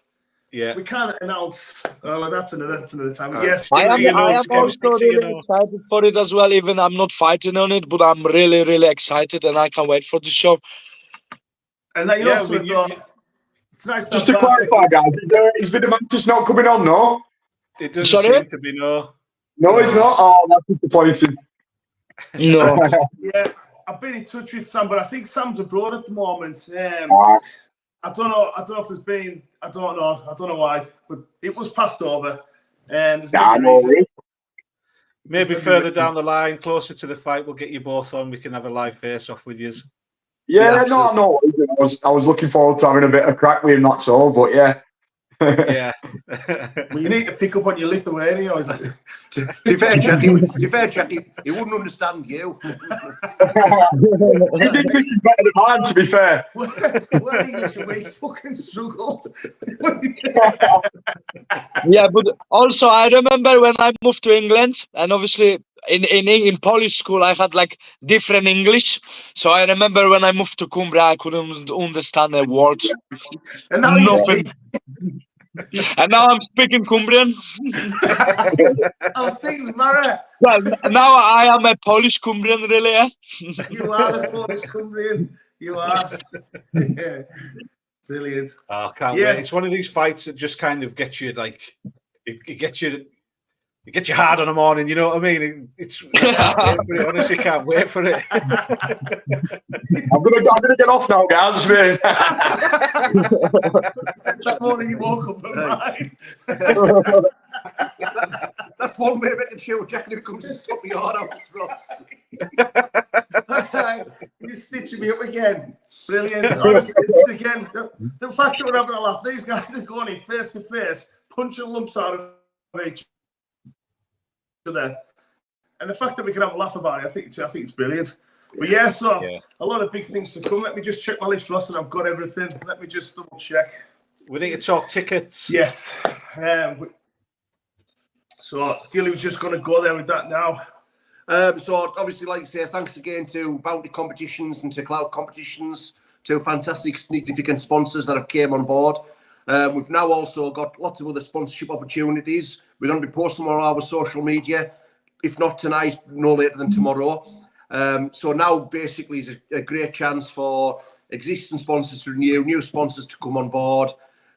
Yeah, we can't announce. That's another time. Yes, I am also really excited for it as well. Even I'm not fighting on it, but I'm really, really excited, and I can't wait for the show. And then it's nice. Just to clarify, guys, is Vidamantis not coming on? No, it doesn't seem to be. No, it's not. Oh, that's disappointing. No. Yeah, I've been in touch with Sam, but I think Sam's abroad at the moment. I don't know if there's been. I don't know why, but it was passed over. Maybe further down the line, closer to the fight, we'll get you both on. We can have a live face-off with you. Yeah, no. I was looking forward to having a bit of crack with him. That's all. But yeah. Yeah. Well, you need to pick up on your Lithuania. To be fair, Jackie, he wouldn't understand you. His English is better than mine, to be fair. Well, English, we fucking struggled. Yeah, but also I remember when I moved to England, and obviously in Polish school I had different English. So I remember when I moved to Cumbria, I couldn't understand a word. And now you speak. And now I'm speaking Cumbrian. How's things, Mara? Well, now I am a Polish Cumbrian, really. Yeah? You are the Polish Cumbrian. You are. Brilliant. I can't Yeah. wait. It's one of these fights that just kind of gets you like it gets you hard on the morning. You know what I mean? It's I can't wait for it. Honestly, can't wait for it. I'm gonna get off now, guys. That morning you woke up and right. That's one way of making sure Jack never comes to stop me on house, Ross. You're stitching me up again. Brilliant. Honestly, it's again the fact that we're having a laugh. These guys are going in face to face, punching lumps out of each other, and the fact that we can have a laugh about it, I think it's brilliant. But yeah, so a lot of big things to come. Let me just check my list, Ross, and I've got everything. Let me just double check. We need to talk tickets. Yes. So Gilly was just going to go there with that now. So obviously, like I say, thanks again to Bounty Competitions and to Cloud Competitions, two fantastic, significant sponsors that have came on board. We've now also got lots of other sponsorship opportunities. We're going to be posting on our social media, if not tonight, no later than tomorrow. So now basically is a great chance for existing sponsors to renew, new sponsors to come on board.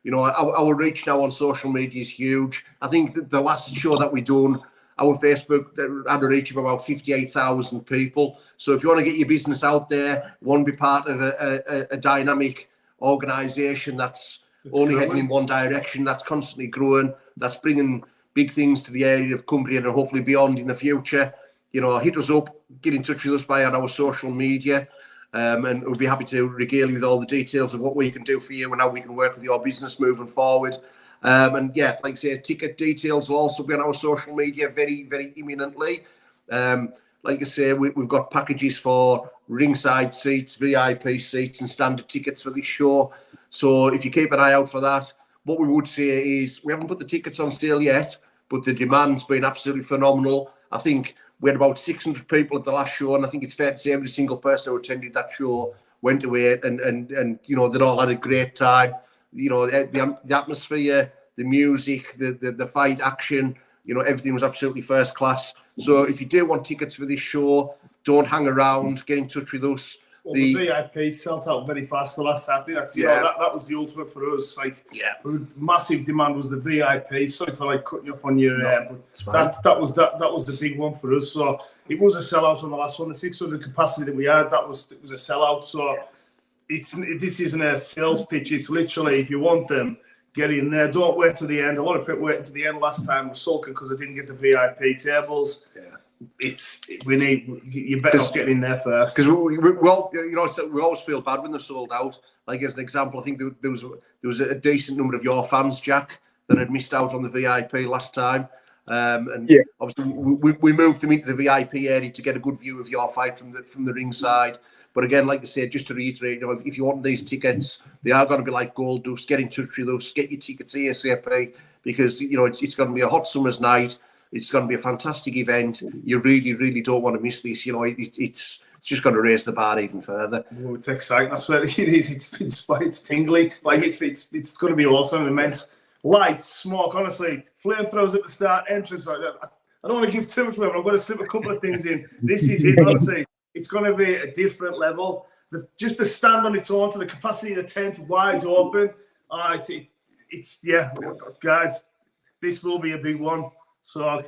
You know, our reach now on social media is huge. I think that the last show that we done, our Facebook had a reach of about 58,000 people. So if you want to get your business out there, want to be part of a dynamic organisation that's only heading in one direction, that's constantly growing, that's bringing big things to the area of Cumbria and hopefully beyond in the future, you know, hit us up, get in touch with us via our social media. And we'll be happy to regale you with all the details of what we can do for you and how we can work with your business moving forward. And yeah, like I say, ticket details will also be on our social media very, very imminently. Like I say, we've got packages for ringside seats, VIP seats and standard tickets for this show. So if you keep an eye out for that, what we would say is we haven't put the tickets on sale yet, but the demand's been absolutely phenomenal. I think we had about 600 people at the last show, and I think it's fair to say every single person who attended that show went away and you know, they'd all had a great time. You know, the atmosphere, the music, the fight action, you know, everything was absolutely first class. So if you do want tickets for this show, don't hang around, get in touch with us. Well, the VIP sold out very fast the last time. I think that's, you know, that was the ultimate for us. Like, massive demand was the VIP. Sorry for like cutting you off on your but that was the big one for us. So it was a sellout on the last one. The 600 capacity that we had, it was a sellout. So this isn't a sales pitch. It's literally, if you want them, get in there. Don't wait to the end. A lot of people waited to the end last time. Were sulking because they didn't get the VIP tables. Yeah. You better not get in there first, because we always feel bad when they're sold out. Like as an example, I think there was a decent number of your fans, Jack, that had missed out on the VIP last time, obviously we moved them into the VIP area to get a good view of your fight from the ringside. But again, like I said, just to reiterate, you know, if you want these tickets, they are going to be like gold dust. Get in touch with us, get your tickets ASAP, because you know it's going to be a hot summer's night. It's going to be a fantastic event. You really, really don't want to miss this. You know, it's just going to raise the bar even further. Oh, it's exciting. I swear it is. It's tingly. Like it's going to be awesome. Immense lights, smoke. Honestly, flamethrowers at the start, entrance like that. I don't want to give too much away, but I'm going to slip a couple of things in. This is it. Honestly, it's going to be a different level. Just the stand on its own, to the capacity of the tent, wide open. Guys, this will be a big one. So,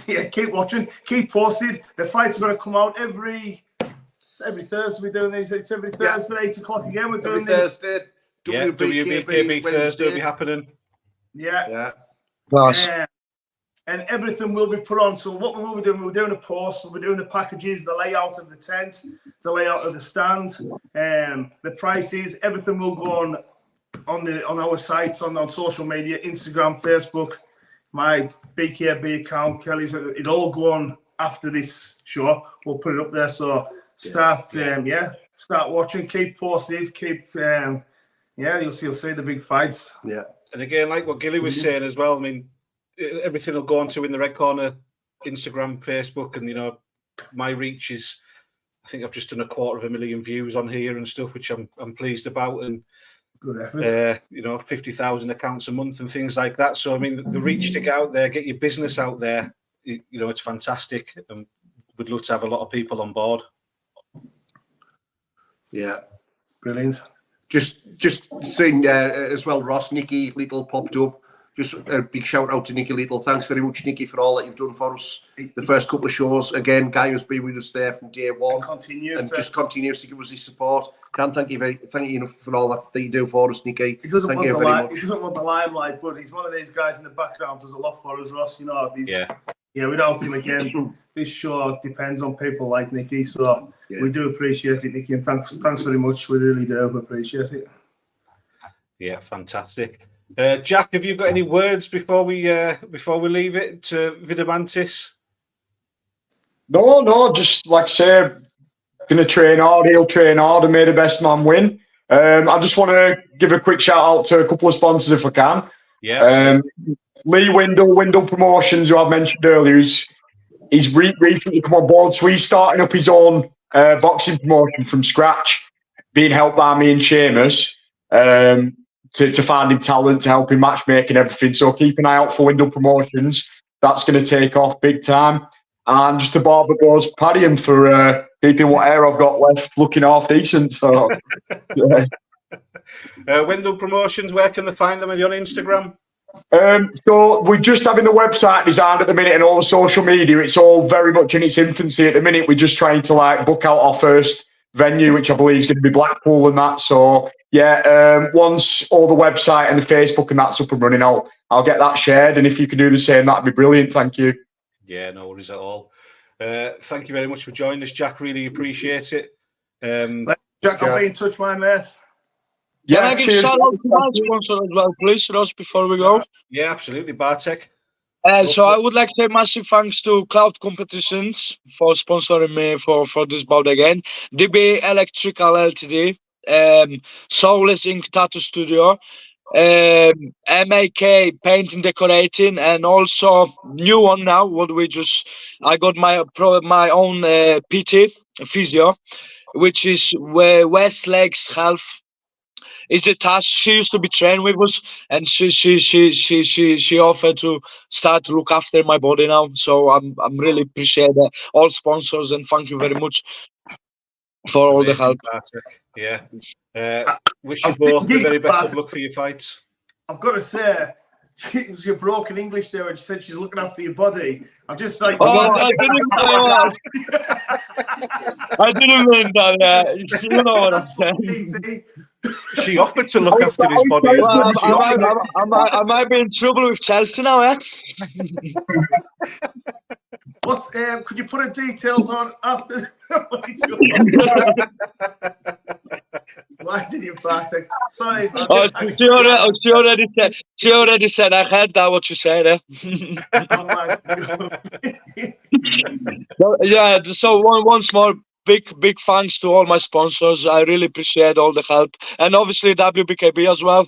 yeah, keep watching, keep posted. The fights are going to come out every Thursday. We're doing these. It's every Thursday, 8 o'clock again. We're doing Thursday. WBKB Thursday will be happening. Yeah. Nice. And everything will be put on. So what we will be doing, we're doing a post, we're doing the packages, the layout of the tent, the layout of the stand, the prices. Everything will go on our sites, on social media, Instagram, Facebook. My BKB account, Kelly's, it'll all go on after this show. We'll put it up there. So start watching, keep posted, you'll see the big fights. Yeah. And again, like what Gilly was saying as well, I mean, everything will go on to In the Red Corner, Instagram, Facebook, and you know, my reach is, I think I've just done 250,000 views on here and stuff, which I'm pleased about. And good effort. you know, 50,000 accounts a month and things like that. So I mean, the reach to get out there, get your business out there, you know, it's fantastic, and we'd love to have a lot of people on board. Yeah, brilliant. Just saying as well, Ross, Nikki Little popped up. Just a big shout out to Nikki Little. Thanks very much, Nikki, for all that you've done for us. The first couple of shows. Again, Guy has been with us there from day one. Just continues to give us his support. Can't thank you enough for all that you do for us, Nikki. He doesn't want the limelight, but he's one of these guys in the background, does a lot for us, Ross. You know, without him again, this show depends on people like Nikki. So we do appreciate it, Nikki, and thanks very much. We really do appreciate it. Yeah, fantastic. Jack, have you got any words before we leave it to Vidamantis? No, just like I say, gonna train hard. He'll train hard and may the best man win. I just want to give a quick shout out to a couple of sponsors if I can. Yeah. Lee Windle Promotions, who I've mentioned earlier, he's recently come on board, so he's starting up his own boxing promotion from scratch, being helped by me and Seamus. To find him talent, to help him matchmaking everything. So keep an eye out for Windle Promotions. That's going to take off big time. And just a barber goes Paddy for keeping what hair I've got left looking half decent. So, yeah. Windle Promotions, where can they find them? Are you on Instagram? So we're just having the website designed at the minute and all the social media. It's all very much in its infancy at the minute. We're just trying to book out our first venue, which I believe is going to be Blackpool and that. So once all the website and the Facebook and that's up and running, I'll get that shared. And if you can do the same, that'd be brilliant. Thank you. Yeah, no worries at all. Thank you very much for joining us, Jack. Really appreciate it. Jack, I'll be in touch, my mate. Can I give shout out to my sponsor as well, please, Ross, before we go? Yeah, absolutely. Bartek. So I would like to say massive thanks to Cloud Competitions for sponsoring me for this bout again. DB Electrical Ltd, Soulless Ink Tattoo Studio, MAK Paint and Decorating, and also new one now. I got my own PT physio, which is West Legs Health. Is a task. She used to be trained with us, and she offered to start to look after my body now. So I'm really appreciate that, all sponsors, and thank you very much for all the help. Bartek. Yeah. Wish you both the very best of luck for your fights. I've got to say, it was your broken English there when she said she's looking after your body. I'm just like, I didn't mean that. You know what I'm saying. She offered to look after his body. Well, I might be in trouble with Chelsea now, eh? Could you put the details on after? Why did you, Bartek? Sorry. She already said. I heard that what you said. Oh my God. Yeah. So once more. Big thanks to all my sponsors. I really appreciate all the help, and obviously WBKB as well.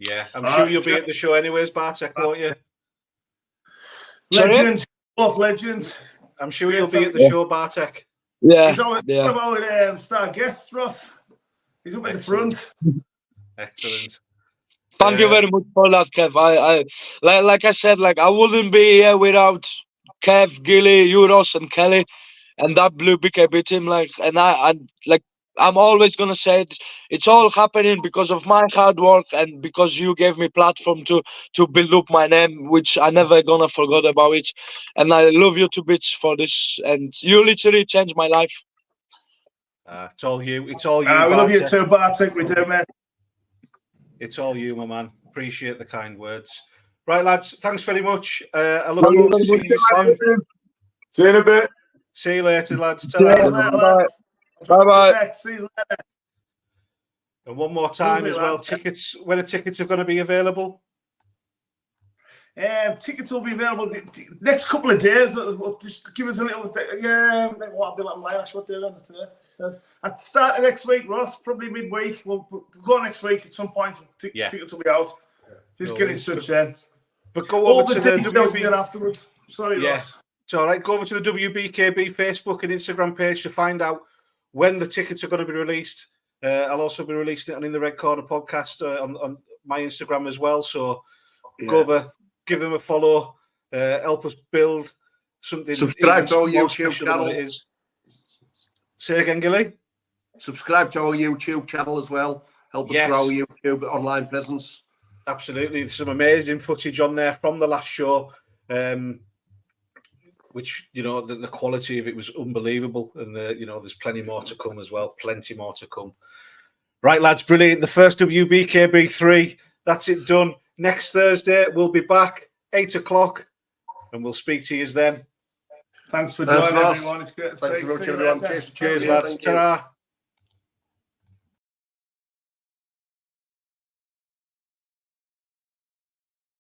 Yeah, I'm sure you'll be at the show anyways, Bartek, won't you? Legends, both legends. I'm sure you'll be at the show, Bartek. Yeah. What about star guests, Ross? He's up at the front. Excellent. Thank you very much for that, Kev. I like I said, I wouldn't be here without Kev, Gilly, Euros, and Kelly. And that WBKB team, I'm always gonna say it's all happening because of my hard work and because you gave me platform to build up my name, which I never gonna forget about it. And I love you to bits for this, and you literally changed my life. It's all you. It's all you. We love you too, Bartek. We do, mate. It's all you, my man. Appreciate the kind words. Right, lads. Thanks very much. I look forward to seeing you soon. See you in a bit. See you later, lads. Bye-bye. See you later. And one more time as well, tickets. When are tickets are going to be available? Tickets will be available the next couple of days. Just give us a little bit. Yeah, what I'll be like, what day on today? At start of next week, Ross, probably midweek. We'll go next week at some point. Tickets will be out. Just get in touch then. But go over to the WB afterwards. Sorry, Ross. It's all right. Go over to the WBKB Facebook and Instagram page to find out when the tickets are going to be released. I'll also be releasing it on In the Red Corner podcast on my Instagram as well. So go over, give him a follow, help us build something. Subscribe to our YouTube channel. Say again, Gilly. Subscribe to our YouTube channel as well. help us grow YouTube online presence. Absolutely. There's some amazing footage on there from the last show, which, you know, the quality of it was unbelievable. And, you know, there's plenty more to come as well. Plenty more to come. Right, lads, brilliant. The first WBKB 3, that's it done. Next Thursday, we'll be back, 8 o'clock, and we'll speak to you then. Thanks for joining, everyone. It's great to speak. Thanks for watching, everyone. Cheers, lads. Ta-ra.